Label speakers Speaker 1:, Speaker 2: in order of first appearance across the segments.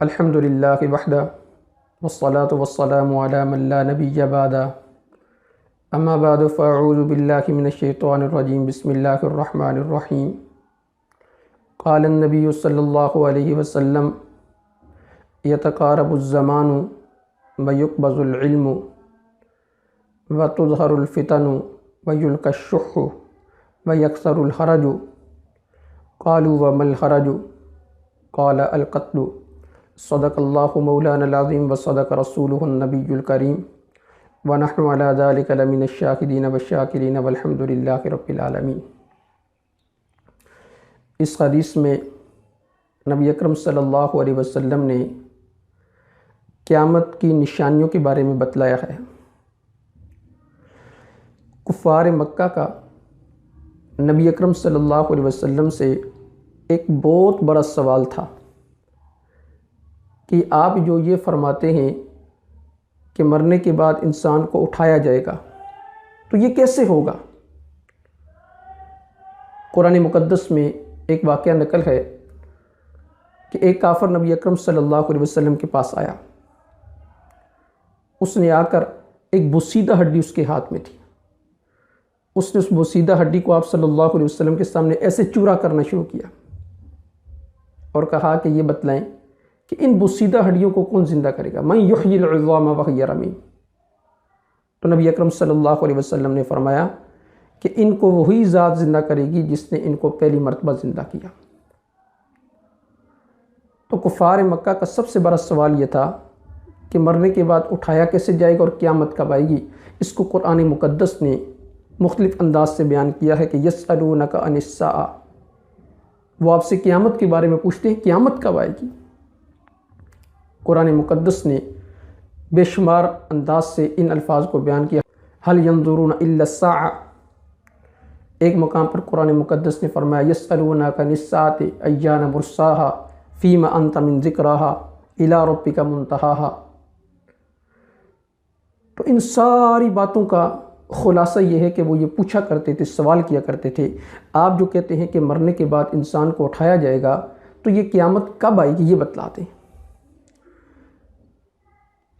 Speaker 1: الحمدللہ وحدہ والصلاة والسلام علی من لا نبی بعدہ اما بعد فاعوذ باللہ من الشیطان الرجیم بسم اللہ الرحمن الرحیم قال النبی صلی اللہ علیہ وسلم یتقارب الزمان ویقبض العلم وتظہر الفتن ویلقى الشح ویکثر الحرج قالوا وما الحرج قال القتل صدق اللہ مولانا العظیم وصدق رسولہ النبی الکریم ونحن علی ذلک لمن الشاہدین والشاکرین والحمد للہ رب العالمین۔ اس حدیث میں نبی اکرم صلی اللہ علیہ وسلم نے قیامت کی نشانیوں کے بارے میں بتلایا ہے۔ کفار مکہ کا نبی اکرم صلی اللہ علیہ وسلم سے ایک بہت بڑا سوال تھا کہ آپ جو یہ فرماتے ہیں کہ مرنے کے بعد انسان کو اٹھایا جائے گا تو یہ کیسے ہوگا؟ قرآن مقدس میں ایک واقعہ نقل ہے کہ ایک کافر نبی اکرم صلی اللہ علیہ وسلم کے پاس آیا۔ اس نے آ کر ایک بوسیدہ ہڈی اس کے ہاتھ میں تھی۔ اس نے اس بوسیدہ ہڈی کو آپ صلی اللہ علیہ وسلم کے سامنے ایسے چورا کرنا شروع کیا اور کہا کہ یہ بتلائیں کہ ان بوسیدہ ہڈیوں کو کون زندہ کرے گا؟ من یحیی العظام وہی رمیم۔ تو نبی اکرم صلی اللہ علیہ وسلم نے فرمایا کہ ان کو وہی ذات زندہ کرے گی جس نے ان کو پہلی مرتبہ زندہ کیا۔ تو کفار مکہ کا سب سے بڑا سوال یہ تھا کہ مرنے کے بعد اٹھایا کیسے جائے گا اور قیامت کب آئے گی؟ اس کو قرآن مقدس نے مختلف انداز سے بیان کیا ہے کہ یسألونک عن الساعہ، وہ آپ سے قیامت کے بارے میں پوچھتے ہیں قیامت کب آئے گی۔ قرآن مقدس نے بے شمار انداز سے ان الفاظ کو بیان کیا۔ هل ينظرون الا الساعة، ایک مقام پر قرآن مقدس نے فرمایا یسألونک عن الساعة ایان مرساها فیم انت من ذکراها الی ربک منتہاها۔ تو ان ساری باتوں کا خلاصہ یہ ہے کہ وہ یہ پوچھا کرتے تھے، سوال کیا کرتے تھے، آپ جو کہتے ہیں کہ مرنے کے بعد انسان کو اٹھایا جائے گا تو یہ قیامت کب آئے گی یہ بتلاتے ہیں۔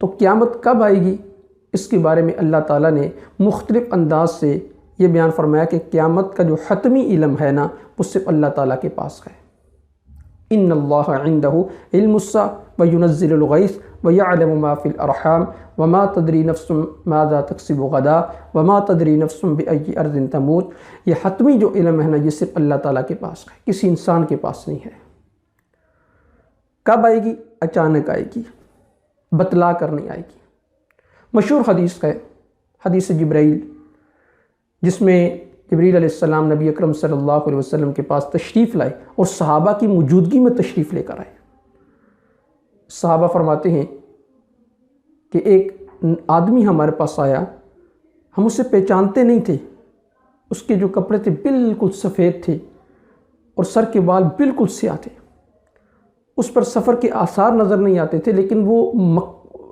Speaker 1: تو قیامت کب آئے گی اس کے بارے میں اللہ تعالیٰ نے مختلف انداز سے یہ بیان فرمایا کہ قیامت کا جو حتمی علم ہے نا وہ صرف اللہ تعالیٰ کے پاس ہے۔ ان اللہ عنده علم الساعة وینزل الغیث ویعلم ما فی الارحام وما تدری نفس ماذا تکسب غدا وما تدری نفس بأی ارض تموت۔ یہ حتمی جو علم ہے نا یہ صرف اللہ تعالیٰ کے پاس ہے، کسی انسان کے پاس نہیں ہے۔ کب آئے گی؟ اچانک آئے گی، بتلا کر نہیں آئے گی۔ مشہور حدیث ہے حدیث جبرائیل، جس میں جبریل علیہ السلام نبی اکرم صلی اللہ علیہ وسلم کے پاس تشریف لائے اور صحابہ کی موجودگی میں تشریف لے کر آئے۔ صحابہ فرماتے ہیں کہ ایک آدمی ہمارے پاس آیا، ہم اسے پہچانتے نہیں تھے، اس کے جو کپڑے تھے بالکل سفید تھے اور سر کے بال بالکل سیاہ تھے، اس پر سفر کے آثار نظر نہیں آتے تھے، لیکن وہ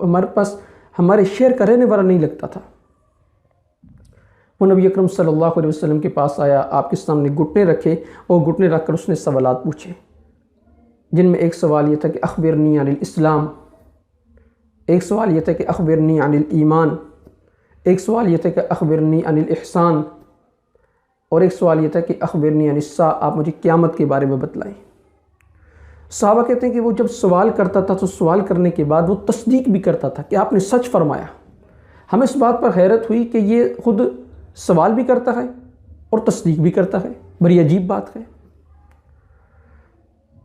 Speaker 1: ہمارے پاس ہمارے شہر کا رہنے والا نہیں لگتا تھا۔ وہ نبی اکرم صلی اللہ علیہ وسلم کے پاس آیا، آپ کے سامنے گھٹنے رکھے اور گھٹنے رکھ کر اس نے سوالات پوچھے، جن میں ایک سوال یہ تھا کہ اخبرنی عن الاسلام، ایک سوال یہ تھا کہ اخبرنی عن الایمان، ایک سوال یہ تھا کہ اخبرنی عن الاحسان، اور ایک سوال یہ تھا کہ اخبرنی عن الساعہ، آپ مجھے قیامت کے بارے میں بتلائیں۔ صحابہ کہتے ہیں کہ وہ جب سوال کرتا تھا تو سوال کرنے کے بعد وہ تصدیق بھی کرتا تھا کہ آپ نے سچ فرمایا۔ ہمیں اس بات پر حیرت ہوئی کہ یہ خود سوال بھی کرتا ہے اور تصدیق بھی کرتا ہے، بڑی عجیب بات ہے۔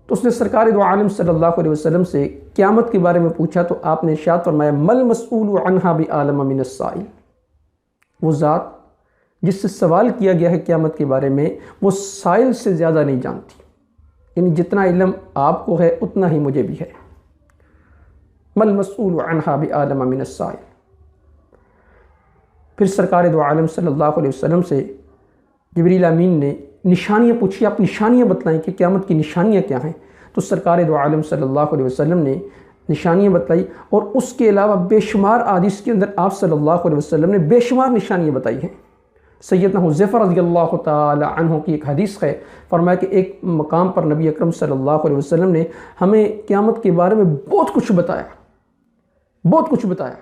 Speaker 1: تو اس نے سرکار دو عالم صلی اللہ علیہ وسلم سے قیامت کے بارے میں پوچھا تو آپ نے ارشاد فرمایا مل مسئول عنہا بعالم من السائل، وہ ذات جس سے سوال کیا گیا ہے قیامت کے بارے میں وہ سائل سے زیادہ نہیں جانتی، یعنی جتنا علم آپ کو ہے اتنا ہی مجھے بھی ہے۔ مل مسئول عنہا بعالم من السائل۔ پھر سرکار دو عالم صلی اللہ علیہ وسلم سے جبریل امین نے نشانیاں پوچھی، آپ نشانیاں بتلائیں کہ قیامت کی نشانیاں کیا ہیں؟ تو سرکار دو عالم صلی اللہ علیہ وسلم نے نشانیاں بتلائی، اور اس کے علاوہ بے شمار احادیث کے اندر آپ صلی اللہ علیہ وسلم نے بے شمار نشانیاں بتائی ہیں۔ سیدنا حذیفہ رضی اللہ تعالی عنہ کی ایک حدیث ہے، فرمایا کہ ایک مقام پر نبی اکرم صلی اللہ علیہ وسلم نے ہمیں قیامت کے بارے میں بہت کچھ بتایا.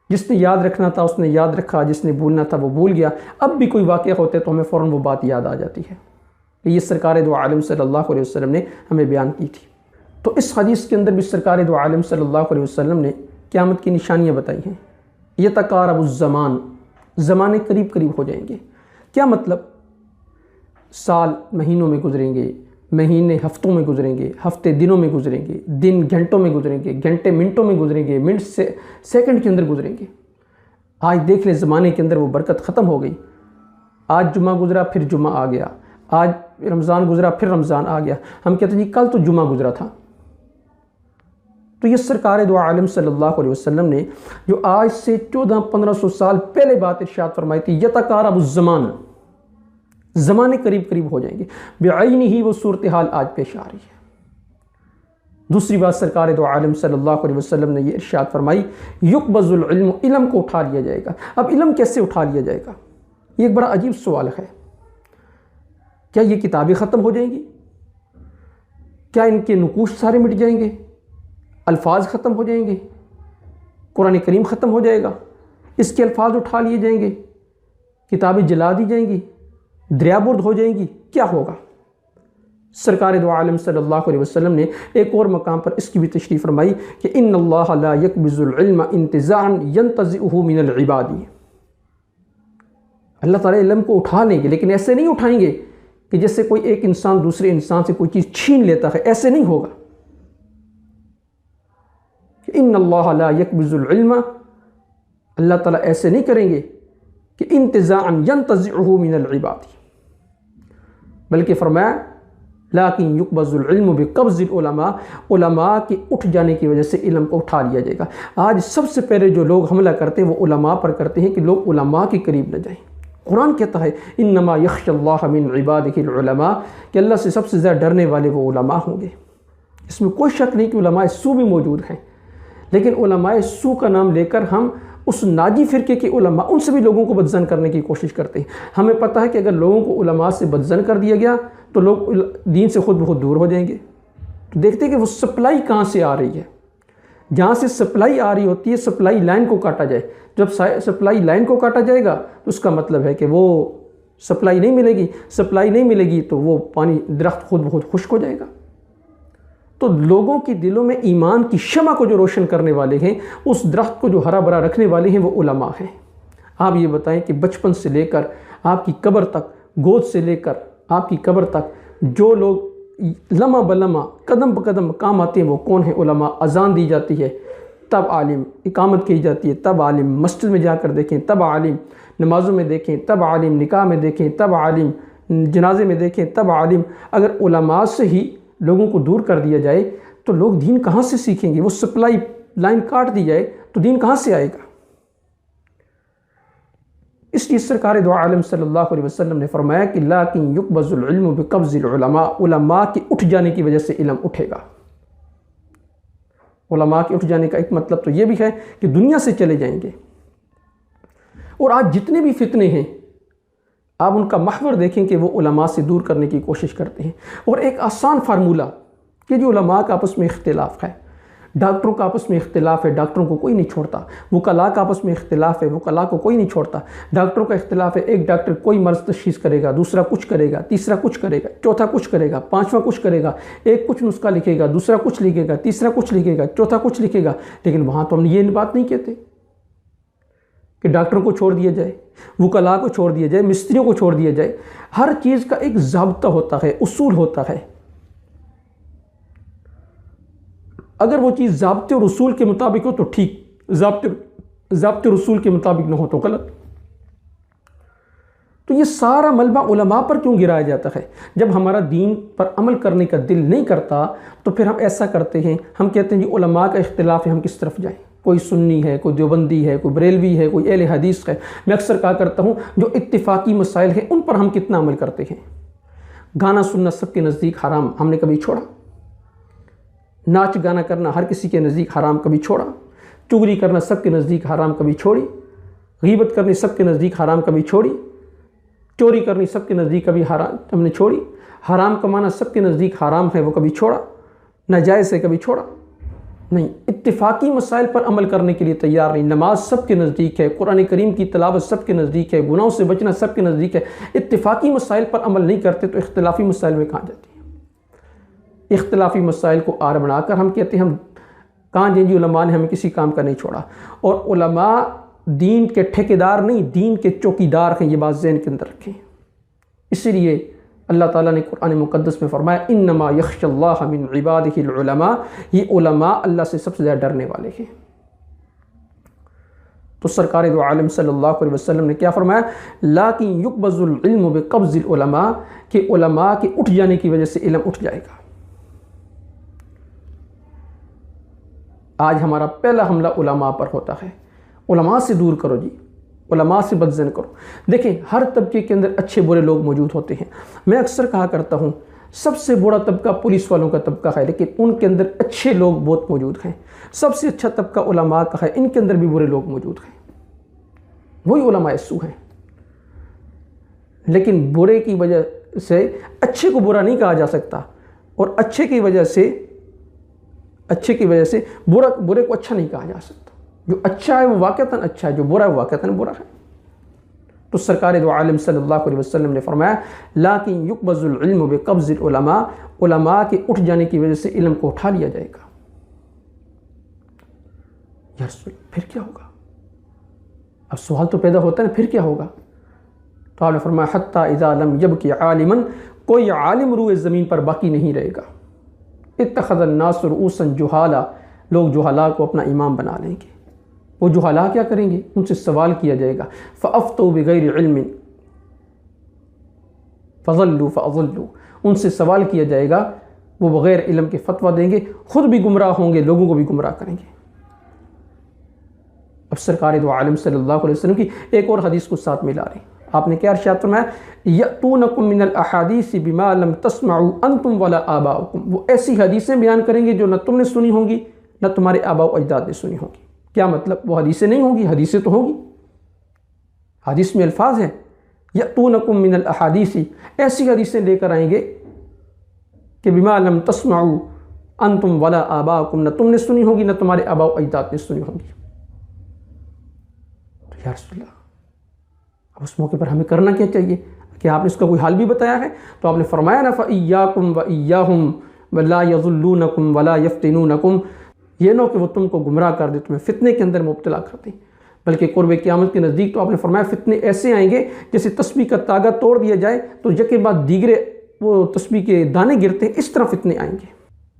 Speaker 1: جس نے یاد رکھنا تھا اس نے یاد رکھا، جس نے بھولنا تھا وہ بھول گیا. اب بھی کوئی واقعہ ہوتے تو ہمیں فوراً وہ بات یاد آ جاتی ہے. یہ سرکار دو عالم صلی اللہ علیہ وسلم نے ہمیں بیان کی تھی. تو اس حدیث کے اندر بھی سرکار دو عالم صلی اللہ علیہ وسلم نے قیامت کی نشانیاں بتائی ہیں. یتقارب الزمان، زمانے قریب قریب ہو جائیں گے. کیا مطلب؟ سال مہینوں میں گزریں گے، مہینے ہفتوں میں گزریں گے، ہفتے دنوں میں گزریں گے، دن گھنٹوں میں گزریں گے، گھنٹے منٹوں میں گزریں گے، منٹ سے سیکنڈ کے اندر گزریں گے. آج دیکھ لیں زمانے کے اندر وہ برکت ختم ہو گئی. آج جمعہ گزرا پھر جمعہ آ گیا، آج رمضان گزرا پھر رمضان آ گیا. ہم کہتے ہیں جی کل تو جمعہ گزرا تھا. تو یہ سرکار دو عالم صلی اللہ علیہ وسلم نے جو آج سے 1400-1500 سال پہلے بات ارشاد فرمائی تھی، یتقارب الزمان، زمانے قریب قریب ہو جائیں گے. بعینہ ہی وہ صورتحال آج پیش آ رہی ہے. دوسری بات سرکار دو عالم صلی اللہ علیہ وسلم نے یہ ارشاد فرمائی، یقبض العلم، علم کو اٹھا لیا جائے گا. اب علم کیسے اٹھا لیا جائے گا؟ یہ ایک بڑا عجیب سوال ہے. کیا یہ کتابیں ختم ہو جائیں گی؟ کیا ان کے نقوش سارے مٹ جائیں گے؟ الفاظ ختم ہو جائیں گے؟ قرآن کریم ختم ہو جائے گا؟ اس کے الفاظ اٹھا لیے جائیں گے؟ کتابیں جلا دی جائیں گی؟ دریا برد ہو جائیں گی؟ کیا ہوگا؟ سرکار دو عالم صلی اللہ علیہ وسلم نے ایک اور مقام پر اس کی بھی تشریح فرمائی کہ ان اللہ لا یقبض العلم انتزاعا ینتزعه من العباد. اللہ تعالیٰ علم کو اٹھا لیں گے، لیکن ایسے نہیں اٹھائیں گے کہ جیسے کوئی ایک انسان دوسرے انسان سے کوئی چیز چھین لیتا ہے. ایسے نہیں ہوگا. ان اللہ لا یقبض العلم، اللہ تعالیٰ ایسے نہیں کریں گے کہ انتزاعا ینتزعه من العباد، بلکہ فرمایا لیکن یقبض العلم بقبض العلماء، علماء کے اٹھ جانے کی وجہ سے علم کو اٹھا لیا جائے گا. آج سب سے پہلے جو لوگ حملہ کرتے ہیں وہ علماء پر کرتے ہیں کہ لوگ علماء کے قریب نہ جائیں. قرآن کہتا ہے انما یخشی اللہ من عبادہ العلماء، کہ اللہ سے سب سے زیادہ ڈرنے والے وہ علماء ہوں گے. اس میں کوئی شک نہیں کہ علماء سو بھی موجود ہیں، لیکن علماء سو کا نام لے کر ہم اس ناجی فرقے کے علماء، ان سے بھی لوگوں کو بدزن کرنے کی کوشش کرتے ہیں. ہمیں پتہ ہے کہ اگر لوگوں کو علماء سے بدزن کر دیا گیا تو لوگ دین سے خود بخود دور ہو جائیں گے. تو دیکھتے ہیں کہ وہ سپلائی کہاں سے آ رہی ہے. جہاں سے سپلائی آ رہی ہوتی ہے سپلائی لائن کو کاٹا جائے. جب سپلائی لائن کو کاٹا جائے گا تو اس کا مطلب ہے کہ وہ سپلائی نہیں ملے گی. سپلائی نہیں ملے گی تو وہ پانی درخت خود بخود خشک ہو جائے گا. تو لوگوں کی دلوں میں ایمان کی شمع کو جو روشن کرنے والے ہیں، اس درخت کو جو ہرا بھرا رکھنے والے ہیں، وہ علماء ہیں. آپ یہ بتائیں کہ بچپن سے لے کر آپ کی قبر تک، گود سے لے کر آپ کی قبر تک جو لوگ لمحہ بلمحہ قدم بقدم کام آتے ہیں وہ کون ہیں؟ علماء. اذان دی جاتی ہے تب عالم، اقامت کی جاتی ہے تب عالم، مسجد میں جا کر دیکھیں تب عالم، نمازوں میں دیکھیں تب عالم، نکاح میں دیکھیں تب عالم، جنازے میں دیکھیں تب عالم. اگر علماء سے ہی لوگوں کو دور کر دیا جائے تو لوگ دین کہاں سے سیکھیں گے؟ وہ سپلائی لائن کاٹ دی جائے تو دین کہاں سے آئے گا؟ اس لیے سرکار دو عالم صلی اللہ علیہ وسلم نے فرمایا کہ لیکن یقبض العلم بقبض العلماء، علماء کے اٹھ جانے کی وجہ سے علم اٹھے گا. علماء کے اٹھ جانے کا ایک مطلب تو یہ بھی ہے کہ دنیا سے چلے جائیں گے. اور آج جتنے بھی فتنے ہیں آپ ان کا محور دیکھیں کہ وہ علماء سے دور کرنے کی کوشش کرتے ہیں. اور ایک آسان فارمولہ کہ جو علماء کا آپس میں اختلاف ہے، ڈاکٹروں کا آپس میں اختلاف ہے، ڈاکٹروں کو کوئی نہیں چھوڑتا. وکلاء کا آپس میں اختلاف ہے، وکلاء کو کوئی نہیں چھوڑتا. ڈاکٹروں کا اختلاف ہے، ایک ڈاکٹر کوئی مرض تشخیص کرے گا، دوسرا کچھ کرے گا، تیسرا کچھ کرے گا، چوتھا کچھ کرے گا، پانچواں کچھ کرے گا. ایک کچھ نسخہ لکھے گا، دوسرا کچھ لکھے گا، تیسرا کچھ لکھے گا، چوتھا کچھ لکھے گا. لیکن وہاں تو ہم یہ بات نہیں کہتے کہ ڈاکٹروں کو چھوڑ دیا جائے، وکلاء کو چھوڑ دیا جائے، مستریوں کو چھوڑ دیا جائے. ہر چیز کا ایک ضابطہ ہوتا ہے، اصول ہوتا ہے. اگر وہ چیز ضابطے اور اصول کے مطابق ہو تو ٹھیک، ضابطے اور اصول کے مطابق نہ ہو تو غلط. تو یہ سارا ملبہ علماء پر کیوں گرایا جاتا ہے؟ جب ہمارا دین پر عمل کرنے کا دل نہیں کرتا تو پھر ہم ایسا کرتے ہیں، ہم کہتے ہیں جی علماء کا اختلاف ہے، ہم کس طرف جائیں؟ کوئی سنی ہے، کوئی دیوبندی ہے، کوئی بریلوی ہے، کوئی اہل حدیث ہے. میں اکثر کہا کرتا ہوں جو اتفاقی مسائل ہیں ان پر ہم کتنا عمل کرتے ہیں. گانا سننا سب کے نزدیک حرام، ہم نے کبھی چھوڑا؟ ناچ گانا کرنا ہر کسی کے نزدیک حرام، کبھی چھوڑا؟ چغلی کرنا سب کے نزدیک حرام، کبھی چھوڑی؟ غیبت کرنی سب کے نزدیک حرام، کبھی چھوڑی؟ چوری کرنی سب کے نزدیک کبھی حرام ہم نے چھوڑی، حرام کمانا سب کے نزدیک حرام ہے وہ کبھی چھوڑا، ناجائز ہے کبھی چھوڑا نہیں، اتفاقی مسائل پر عمل کرنے کے لیے تیار نہیں، نماز سب کے نزدیک ہے، قرآن کریم کی تلاوت سب کے نزدیک ہے، گناہوں سے بچنا سب کے نزدیک ہے، اتفاقی مسائل پر عمل نہیں کرتے تو اختلافی مسائل میں کہاں جاتی ہیں؟ اختلافی مسائل کو آڑ بنا کر ہم کہتے ہیں ہم کہاں جائیں جی، علماء نے ہمیں کسی کام کا نہیں چھوڑا، اور علماء دین کے ٹھیکیدار نہیں، دین کے چوکیدار ہیں، یہ بات ذہن کے اندر رکھیں۔ اسی لیے اللہ تعالیٰ نے قرآن مقدس میں فرمایا انما یخشی اللہ من عبادہ العلماء، یہ علماء اللہ سے سب سے زیادہ ڈرنے والے ہیں۔ تو سرکار دو عالم صلی اللہ علیہ وسلم نے کیا فرمایا، لیکن یقبض العلم بقبض العلماء، کہ علماء کے اٹھ جانے کی وجہ سے علم اٹھ جائے گا۔ آج ہمارا پہلا حملہ علماء پر ہوتا ہے، علماء سے دور کرو جی، علماء سے بدزن کرو۔ دیکھیں ہر طبقے کے اندر اچھے برے لوگ موجود ہوتے ہیں، میں اکثر کہا کرتا ہوں سب سے بڑا طبقہ پولیس والوں کا طبقہ ہے، لیکن ان کے اندر اچھے لوگ بہت موجود ہیں۔ سب سے اچھا طبقہ علماء کا ہے، ان کے اندر بھی برے لوگ موجود ہیں، وہی علماء سو ہیں۔ لیکن برے کی وجہ سے اچھے کو برا نہیں کہا جا سکتا، اور اچھے کی وجہ سے برے کو اچھا نہیں کہا جا سکتا۔ جو اچھا ہے وہ واقعتاً اچھا ہے، جو برا ہے وہ واقعتاً برا ہے۔ تو سرکار دو عالم صلی اللہ علیہ وسلم نے فرمایا لیکن یقبض العلم بقبض العلماء، علماء کے اٹھ جانے کی وجہ سے علم کو اٹھا لیا جائے گا۔ یا رسول پھر کیا ہوگا؟ اب سوال تو پیدا ہوتا ہے نا، پھر کیا ہوگا؟ تو آپ نے فرمایا حتی اذا لم یبکی عالما، کوئی عالم روئے زمین پر باقی نہیں رہے گا۔ اتخذ الناس رؤوسا جہالا، لوگ جہالا کو اپنا امام بنا لیں گے۔ وہ جہالا کیا کریں گے؟ ان سے سوال کیا جائے گا، فافتوا بغیر علم فضلوا فاضلوا، ان سے سوال کیا جائے گا، وہ بغیر علم کے فتویٰ دیں گے، خود بھی گمراہ ہوں گے، لوگوں کو بھی گمراہ کریں گے۔ اب سرکار دو عالم صلی اللہ علیہ وسلم کی ایک اور حدیث کو ساتھ ملا رہے ہیں، آپ نے کیا ارشاد فرمایا، یأتونکم من الاحادیث بما لم تسمعوا انتم ولا آباؤکم، وہ ایسی حدیثیں بیان کریں گے جو نہ تم نے سنی ہوں گی نہ تمہارے آباء و اجداد نے سنی ہوں گی۔ کیا مطلب؟ وہ حدیثیں نہیں ہوں گی، حدیثیں تو ہوں گی، حدیث میں الفاظ ہیں یأتونکم من الاحادیث، ایسی حدیثیں لے کر آئیں گے کہ بما لم تسمعوا انتم ولا آباؤکم، نہ تم نے سنی ہوگی نہ تمہارے آباء و اجداد نے سنی ہوں گی۔ یا رسول اللہ، اب اس موقع پر ہمیں کرنا کیا چاہیے؟ کہ آپ نے اس کا کوئی حال بھی بتایا ہے؟ تو آپ نے فرمایا نا فَإِيَّاكُمْ وَإِيَّاهُمْ وَلَا يَضُلُّونَكُمْ وَلَا يَفْتِنُونَكُمْ، یہ نہ کہ وہ تم کو گمراہ کر دے، تمہیں فتنے کے اندر مبتلا کر دیں، بلکہ قرب قیامت کے نزدیک تو آپ نے فرمایا فتنے ایسے آئیں گے جیسے تسبیح کا تاگا توڑ دیا جائے تو یکے بعد دیگرے وہ تسبیح کے دانے گرتے ہیں، اس طرح فتنے آئیں گے۔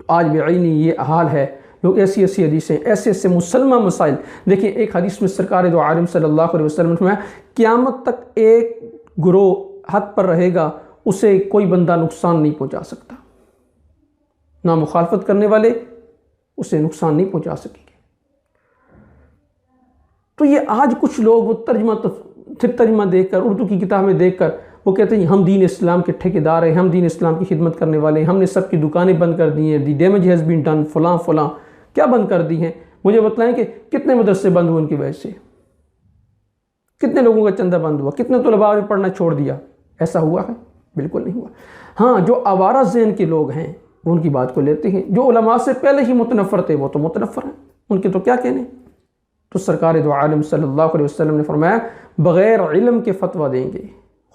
Speaker 1: آج بعینی یہ حال ہے، لوگ ایسی حدیثیں، ایسے مسلمہ مسائل، دیکھیں ایک حدیث میں سرکار دو عالم صلی اللہ علیہ وسلم نے فرمایا قیامت تک ایک گروہ حق پر رہے گا، اسے کوئی بندہ نقصان نہیں پہنچا سکتا، نہ مخالفت کرنے والے اسے نقصان نہیں پہنچا سکیں گے۔ تو یہ آج کچھ لوگ وہ ترجمہ دیکھ کر، اردو کی کتابیں دیکھ کر وہ کہتے ہیں ہم دین اسلام کے ٹھیکیدار ہیں، ہم دین اسلام کی خدمت کرنے والے ہیں، ہم نے سب کی دکانیں بند کر دی ہیں، دی ڈیمیج ہیز بین ڈن، فلاں فلاں، کیا بند کر دی ہیں؟ مجھے بتلائیں کہ کتنے مدرسے بند ہوئے ان کی وجہ سے، کتنے لوگوں کا چندہ بند ہوا، کتنے طلباء نے پڑھنا چھوڑ دیا؟ ایسا ہوا ہے؟ بالکل نہیں ہوا۔ ہاں جو آوارہ ذہن کے لوگ ہیں وہ ان کی بات کو لیتے ہیں، جو علماء سے پہلے ہی متنفر تھے وہ تو متنفر ہیں، ان کے تو کیا کہنے۔ تو سرکار دو عالم صلی اللہ علیہ وسلم نے فرمایا بغیر علم کے فتویٰ دیں گے،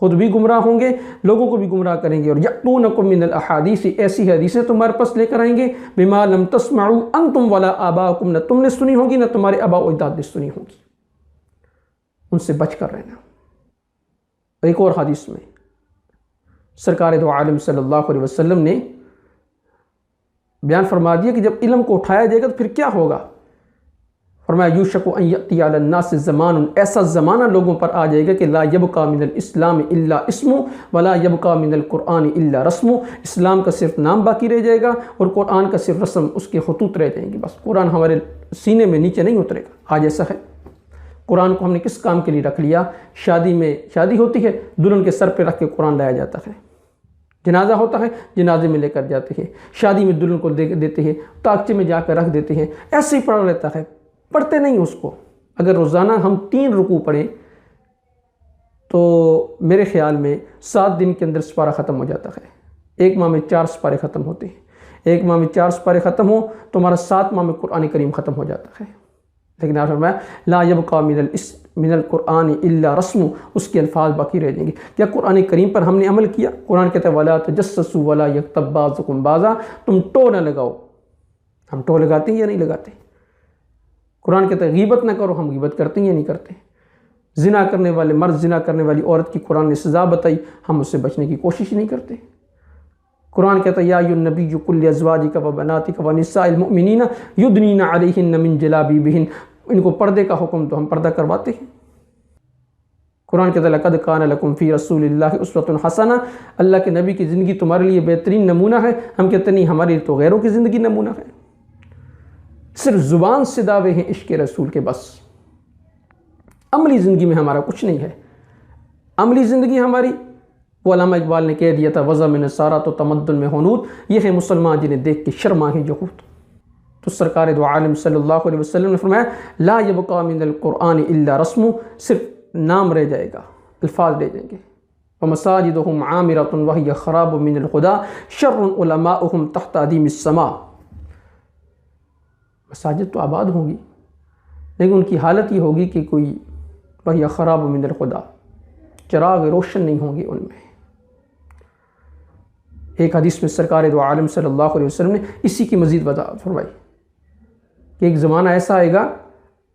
Speaker 1: خود بھی گمراہ ہوں گے، لوگوں کو بھی گمراہ کریں گے، اور یأتونکم من الاحادیث، ایسی حدیثیں تمہارے پاس لے کر آئیں گے بما لم تسمعوا انتم ولا آباؤکم، نہ تم نے سنی ہوگی نہ تمہارے آباء و اجداد نے سنی ہوگی، ان سے بچ کر رہنا۔ ایک اور حدیث میں سرکار دو عالم صلی اللہ علیہ وسلم نے بیان فرما دیا کہ جب علم کو اٹھایا جائے گا تو پھر کیا ہوگا؟ فرمایا یوشک ان یأتی علی الناس زمان، ایسا زمانہ لوگوں پر آ جائے گا کہ لا یبقى من الاسلام الا اسم ولا یبقى من القرآن الا رسم، اسلام کا صرف نام باقی رہ جائے گا اور قرآن کا صرف رسم، اس کے خطوط رہ جائیں گے، بس قرآن ہمارے سینے میں نیچے نہیں اترے گا۔ آج ایسا ہے، قرآن کو ہم نے کس کام کے لیے رکھ لیا؟ شادی ہوتی ہے، دلہن کے سر پہ رکھ کے قرآن لایا جاتا ہے، جنازہ ہوتا ہے جنازے میں لے کر جاتے ہیں، شادی میں دلہن کو دیتے ہیں، تاکچے میں جا کر رکھ دیتے ہیں، ایسے ہی پڑا رہتا ہے، پڑھتے نہیں اس کو۔ اگر روزانہ ہم 3 رکوع پڑھیں تو میرے خیال میں 7 دن کے اندر سپارہ ختم ہو جاتا ہے. 1 ماہ میں 4 سپارے ختم ہوتے ہیں. 1 ماہ میں 4 سپارے ختم ہوں تو ہمارا 7 ماہ میں قرآن کریم ختم ہو جاتا ہے. لیکن آپ فرمایا لا یبقى من القرآن الا رسم، اس کے الفاظ باقی رہ جائیں گے. کیا قرآن کریم پر ہم نے عمل کیا؟ قرآن کہتا ہے ولا تجسسوا ولا یغتب بعضکم بعضا، تم ٹو نہ لگاؤ. ہم ٹو لگاتے ہیں یا نہیں لگاتے؟ قرآن کہتا ہے غیبت نہ کرو، ہم غیبت کرتے ہیں یا نہیں کرتے؟ زنا کرنے والے مرد، زنا کرنے والی عورت کی قرآن نے سزا بتائی، ہم اس سے بچنے کی کوشش نہیں کرتے. قرآن کہتا ہے یا ایھا النبی قل لازواجک وبناتک ونساء المؤمنین یدنین علیہن من جلابیبہن، ان کو پردے کا حکم تو ہم پردہ کرواتے ہیں. قرآن کہتا ہے لقد کان لکم فی رسول اللہ اسوۃ حسنہ، اللہ کے نبی کی زندگی تمہارے لیے بہترین نمونہ ہے. ہم کہتے نہیں، ہماری تو غیروں کی زندگی نمونہ ہے. صرف زبان سے دعوے ہیں عشق رسول کے، بس عملی زندگی میں ہمارا کچھ نہیں ہے. عملی زندگی ہماری، وہ علامہ اقبال نے کہہ دیا تھا وضع میں نصارہ تو تمدن میں ہنود، یہ ہے مسلمان جنہیں دیکھ کے شرما ہے یہود. تو سرکار دو عالم صلی اللہ علیہ وسلم نے فرمایا لا یبقى من القرآن الا رسم، صرف نام رہ جائے گا، الفاظ رہ جائیں گے. ومساجدهم عامرة وهي خراب من الهدى شر علماؤهم تحت ادیم السماء. مساجد تو آباد ہوں گی لیکن ان کی حالت یہ ہوگی کہ کوئی وہی خراب من الخدا، چراغ روشن نہیں ہوں گے ان میں. ایک حدیث میں سرکار دو عالم صلی اللہ علیہ وسلم نے اسی کی مزید وضاحت فرمائی کہ ایک زمانہ ایسا آئے گا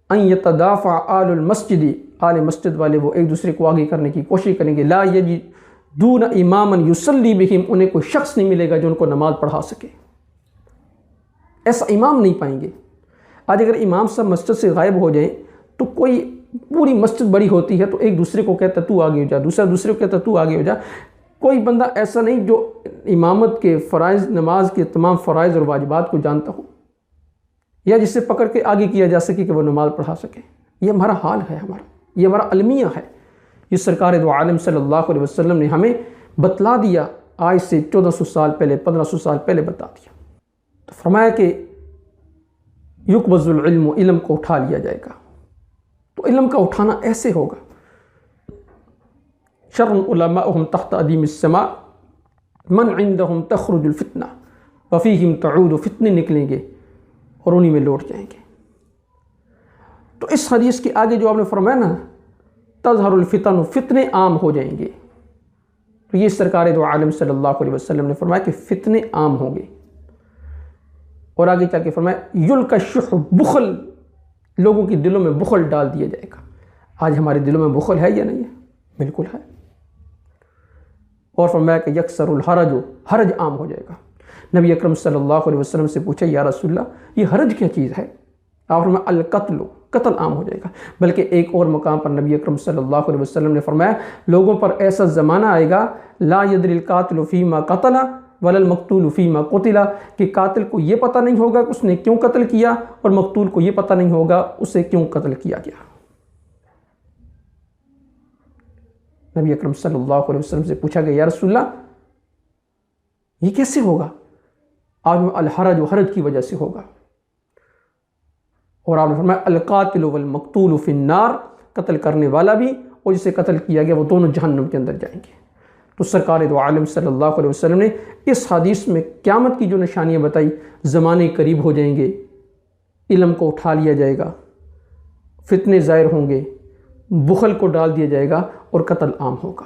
Speaker 1: ان یتدافع آل المسجد، آل مسجد والے وہ ایک دوسرے کو آگے کرنے کی کوشش کریں گے. لا یجدون اماما یصلی بہم، انہیں کوئی شخص نہیں ملے گا جو ان کو نماز پڑھا سکے. ایسا امام نہیں پائیں گے. آج اگر امام صاحب مسجد سے غائب ہو جائیں تو کوئی، پوری مسجد بڑی ہوتی ہے تو ایک دوسرے کو کہتا تو آگے ہو جا، دوسرا دوسرے کو کہتا تو آگے ہو جا. کوئی بندہ ایسا نہیں جو امامت کے فرائض، نماز کے تمام فرائض اور واجبات کو جانتا ہو یا جسے پکڑ کے آگے کیا جا سکے کہ وہ نماز پڑھا سکے. یہ ہمارا حال ہے، یہ ہمارا المیہ ہے. یہ سرکار دو عالم صلی اللہ علیہ وسلم نے ہمیں بتلا دیا، آج سے 1400 سال پہلے، 1500 سال پہلے بتا دیا. تو فرمایا کہ یقبض العلم، علم کو اٹھا لیا جائے گا. تو علم کا اٹھانا ایسے ہوگا شر علماؤہم تحت ادیم السماء من عندہم تخرج الفتنہ وفیہم تعود، فتنے نکلیں گے اور انہی میں لوٹ جائیں گے. تو اس حدیث کے آگے جو آپ نے فرمایا نا تظہر الفتن، فتنے عام ہو جائیں گے، تو یہ سرکار دو عالم صلی اللہ علیہ وسلم نے فرمایا کہ فتنے عام ہوں گے. اور آگے چل کے فرمایا یلقی الشح، بخل، لوگوں کی دلوں میں بخل ڈال دیا جائے گا. آج ہمارے دلوں میں بخل ہے یا نہیں ہے؟ بالکل ہے. اور فرمایا کہ یکسر الحرج، حرج عام ہو جائے گا. نبی اکرم صلی اللہ علیہ وسلم سے پوچھا یا رسول اللہ یہ حرج کیا چیز ہے؟ آپ فرمایا القتل، قتل عام ہو جائے گا. بلکہ ایک اور مقام پر نبی اکرم صلی اللہ علیہ وسلم نے فرمایا لوگوں پر ایسا زمانہ آئے گا لا یدری القاتل فیما قتل ولا المقتول فیما قتل، کہ قاتل کو یہ پتہ نہیں ہوگا کہ اس نے کیوں قتل کیا، اور مقتول کو یہ پتہ نہیں ہوگا اسے کیوں قتل کیا گیا. نبی اکرم صلی اللہ علیہ وسلم سے پوچھا گیا یا رسول اللہ یہ کیسے ہوگا؟ آج میں الحرج، حرج کی وجہ سے ہوگا. اور آپ نے فرمایا القاتل والمقتول فی النار، قتل کرنے والا بھی اور جسے قتل کیا گیا وہ دونوں جہنم کے اندر جائیں گے. تو سرکار دو عالم صلی اللہ علیہ وسلم نے اس حدیث میں قیامت کی جو نشانیاں بتائی، زمانے قریب ہو جائیں گے، علم کو اٹھا لیا جائے گا، فتنے ظاہر ہوں گے، بخل کو ڈال دیا جائے گا اور قتل عام ہوگا.